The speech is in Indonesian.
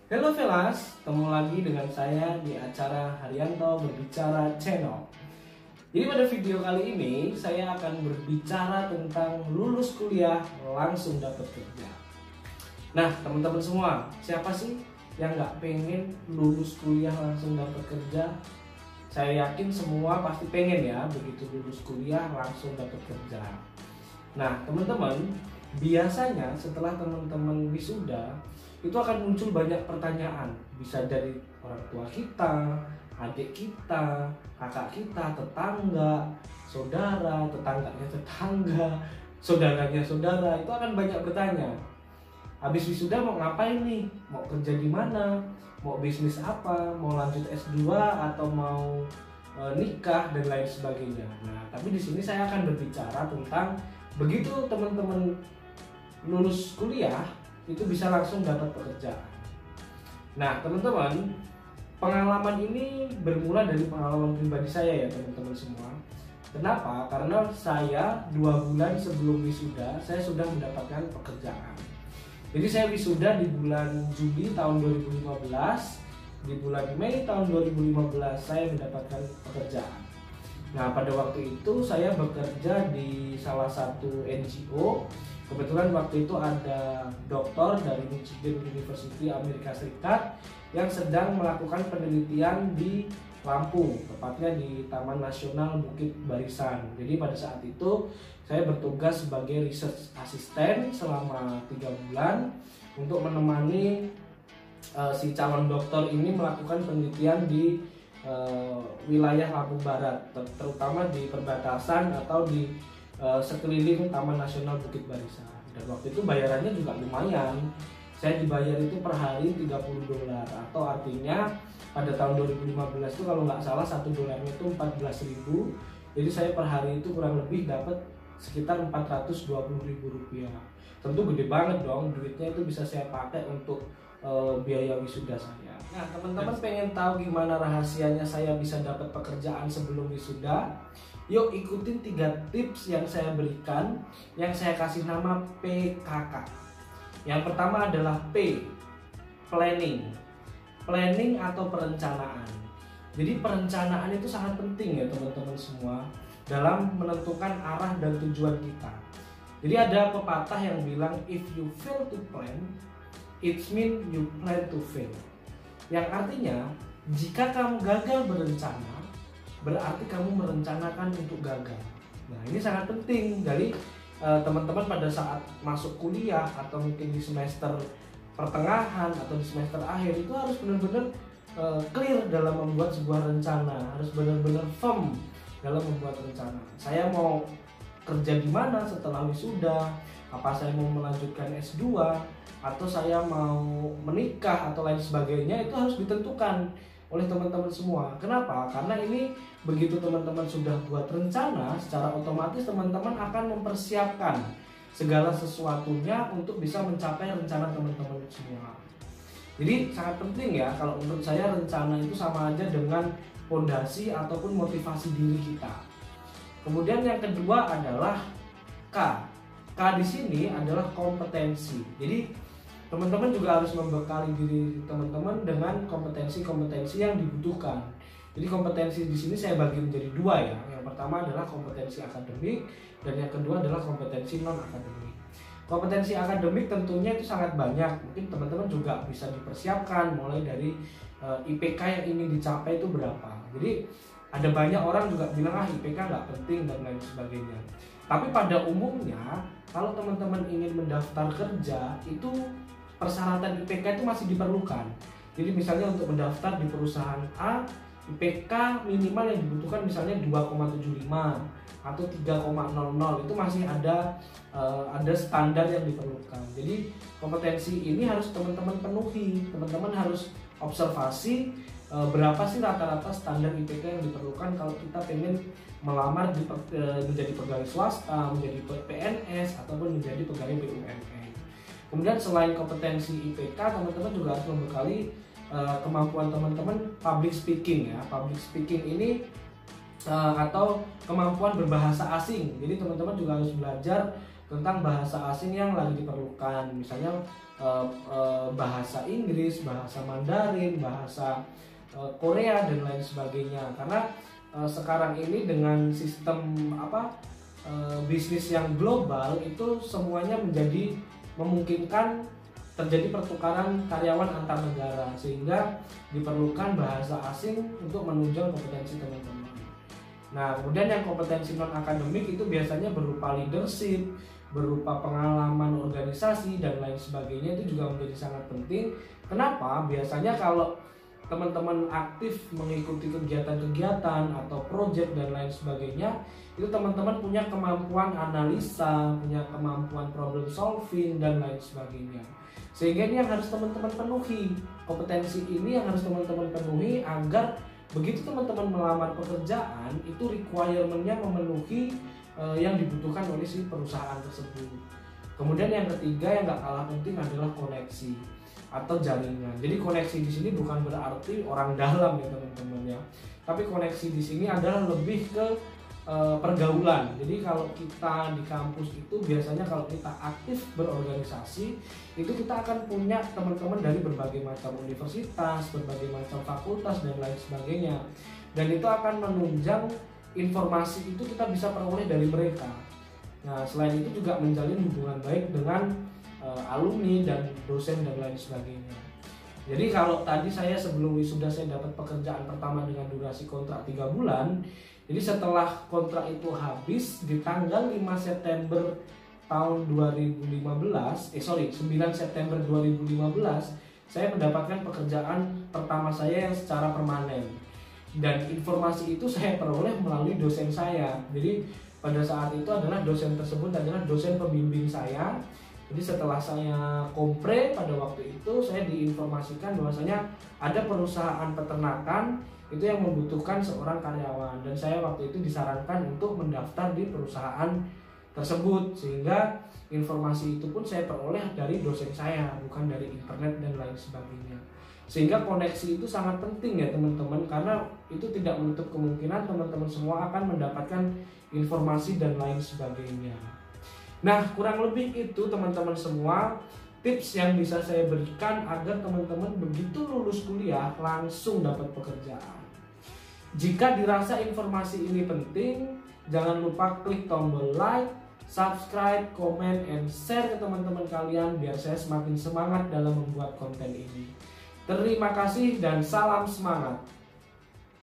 Halo Velas, ketemu lagi dengan saya di acara Haryanto Berbicara Channel. Jadi pada video kali ini saya akan berbicara tentang lulus kuliah langsung dapat kerja. Nah teman-teman semua, siapa sih yang nggak pengen lulus kuliah langsung dapat kerja? Saya yakin semua pasti pengen ya, begitu lulus kuliah langsung dapat kerja. Nah teman-teman, biasanya setelah teman-teman wisuda itu akan muncul banyak pertanyaan, bisa dari orang tua kita, adik kita, kakak kita, tetangga, saudara, tetangganya tetangga, saudaranya saudara, itu akan banyak bertanya. Habis wisuda mau ngapain nih? Mau kerja di mana? Mau bisnis apa? Mau lanjut S2 atau mau nikah dan lain sebagainya. Nah, tapi di sini saya akan berbicara tentang begitu teman-teman lulus kuliah itu bisa langsung dapat pekerjaan. Nah teman-teman, pengalaman ini bermula dari pengalaman pribadi saya ya teman-teman semua. Kenapa? Karena saya 2 bulan sebelum wisuda saya sudah mendapatkan pekerjaan. Jadi saya wisuda di bulan Juli tahun 2015, di bulan Mei tahun 2015 saya mendapatkan pekerjaan. Nah pada waktu itu saya bekerja di salah satu NGO. Kebetulan waktu itu ada dokter dari Michigan University Amerika Serikat yang sedang melakukan penelitian di Lampung, tepatnya di Taman Nasional Bukit Barisan. Jadi pada saat itu saya bertugas sebagai research assistant selama 3 bulan untuk menemani si calon dokter ini melakukan penelitian di wilayah Lampung Barat, terutama di perbatasan atau di sekeliling Taman Nasional Bukit Barisan. Dan waktu itu bayarannya juga lumayan. Saya dibayar itu per hari $30, atau artinya pada tahun 2015 itu kalau nggak salah $1 itu 14.000. Jadi saya per hari itu kurang lebih dapat sekitar Rp420.000. Tentu gede banget dong, duitnya itu bisa saya pakai untuk biaya wisuda saya. Nah teman-teman pengen tahu gimana rahasianya saya bisa dapat pekerjaan sebelum wisuda? Yuk ikutin 3 tips yang saya berikan, yang saya kasih nama PKK. Yang pertama adalah P, planning. Planning atau perencanaan. Jadi perencanaan itu sangat penting ya teman-teman semua dalam menentukan arah dan tujuan kita. Jadi ada pepatah yang bilang if you fail to plan, it means you plan to fail. Yang artinya jika kamu gagal berencana, berarti kamu merencanakan untuk gagal. Nah ini sangat penting. Jadi teman-teman pada saat masuk kuliah atau mungkin di semester pertengahan atau di semester akhir itu harus benar-benar clear dalam membuat sebuah rencana, harus benar-benar firm dalam membuat rencana. Saya mau kerja di mana setelah wisuda, apa saya mau melanjutkan S2 atau saya mau menikah atau lain sebagainya, itu harus ditentukan oleh teman-teman semua. Kenapa? Karena ini begitu teman-teman sudah buat rencana, secara otomatis teman-teman akan mempersiapkan segala sesuatunya untuk bisa mencapai rencana teman-teman semua. Jadi sangat penting ya, kalau menurut saya rencana itu sama aja dengan fondasi ataupun motivasi diri kita. Kemudian yang kedua adalah K. K di sini adalah kompetensi. Jadi teman-teman juga harus membekali diri teman-teman dengan kompetensi-kompetensi yang dibutuhkan. Jadi kompetensi di sini saya bagi menjadi 2 ya. Yang pertama adalah kompetensi akademik dan yang kedua adalah kompetensi non akademik. Kompetensi akademik tentunya itu sangat banyak. Mungkin teman-teman juga bisa dipersiapkan mulai dari IPK yang ingin dicapai itu berapa. Jadi ada banyak orang juga bilang IPK nggak penting dan lain sebagainya. Tapi pada umumnya kalau teman-teman ingin mendaftar kerja itu persyaratan IPK itu masih diperlukan. Jadi misalnya untuk mendaftar di perusahaan A, IPK minimal yang dibutuhkan misalnya 2,75 atau 3,00, itu masih ada standar yang diperlukan. Jadi kompetensi ini harus teman-teman penuhi. Teman-teman harus observasi berapa sih rata-rata standar IPK yang diperlukan kalau kita pengen melamar menjadi pegawai swasta, menjadi PNS ataupun menjadi pegawai BUMN. Kemudian selain kompetensi IPK, teman-teman juga harus membekali kemampuan teman-teman public speaking ya. Public speaking ini atau kemampuan berbahasa asing. Jadi teman-teman juga harus belajar tentang bahasa asing yang lagi diperlukan. Misalnya bahasa Inggris, bahasa Mandarin, bahasa Korea dan lain sebagainya. Karena sekarang ini dengan sistem bisnis yang global itu semuanya menjadi memungkinkan terjadi pertukaran karyawan antar negara, sehingga diperlukan bahasa asing untuk menunjang kompetensi teman-teman. Nah, kemudian yang kompetensi non akademik itu biasanya berupa leadership, berupa pengalaman organisasi dan lain sebagainya, itu juga menjadi sangat penting. Kenapa? Biasanya kalau teman-teman aktif mengikuti kegiatan-kegiatan atau proyek dan lain sebagainya, itu teman-teman punya kemampuan analisa, punya kemampuan problem solving dan lain sebagainya. Sehingga ini yang harus teman-teman penuhi, kompetensi ini yang harus teman-teman penuhi agar begitu teman-teman melamar pekerjaan itu requirement-nya memenuhi yang dibutuhkan oleh si perusahaan tersebut. Kemudian yang ketiga yang gak kalah penting adalah koneksi atau jaringan. Jadi koneksi di sini bukan berarti orang dalam ya teman-teman ya, tapi koneksi di sini adalah lebih ke pergaulan. Jadi kalau kita di kampus itu biasanya kalau kita aktif berorganisasi itu kita akan punya teman-teman dari berbagai macam universitas, berbagai macam fakultas dan lain sebagainya. Dan itu akan menunjang informasi itu kita bisa peroleh dari mereka. Nah, selain itu juga menjalin hubungan baik dengan alumni dan dosen dan lain sebagainya. Jadi kalau tadi saya sebelum wisuda saya dapat pekerjaan pertama dengan durasi kontrak 3 bulan. Jadi setelah kontrak itu habis di tanggal 5 September tahun 9 September 2015 saya mendapatkan pekerjaan pertama saya yang secara permanen. Dan informasi itu saya peroleh melalui dosen saya. Jadi pada saat itu adalah dosen tersebut adalah dosen pembimbing saya. Jadi setelah saya kompre pada waktu itu saya diinformasikan bahwasanya ada perusahaan peternakan itu yang membutuhkan seorang karyawan, dan saya waktu itu disarankan untuk mendaftar di perusahaan tersebut, sehingga informasi itu pun saya peroleh dari dosen saya, bukan dari internet dan lain sebagainya. Sehingga koneksi itu sangat penting ya teman-teman, karena itu tidak menutup kemungkinan teman-teman semua akan mendapatkan informasi dan lain sebagainya. Nah, kurang lebih itu teman-teman semua tips yang bisa saya berikan agar teman-teman begitu lulus kuliah langsung dapat pekerjaan. Jika dirasa informasi ini penting, jangan lupa klik tombol like, subscribe, comment, and share ke teman-teman kalian biar saya semakin semangat dalam membuat konten ini. Terima kasih dan salam semangat.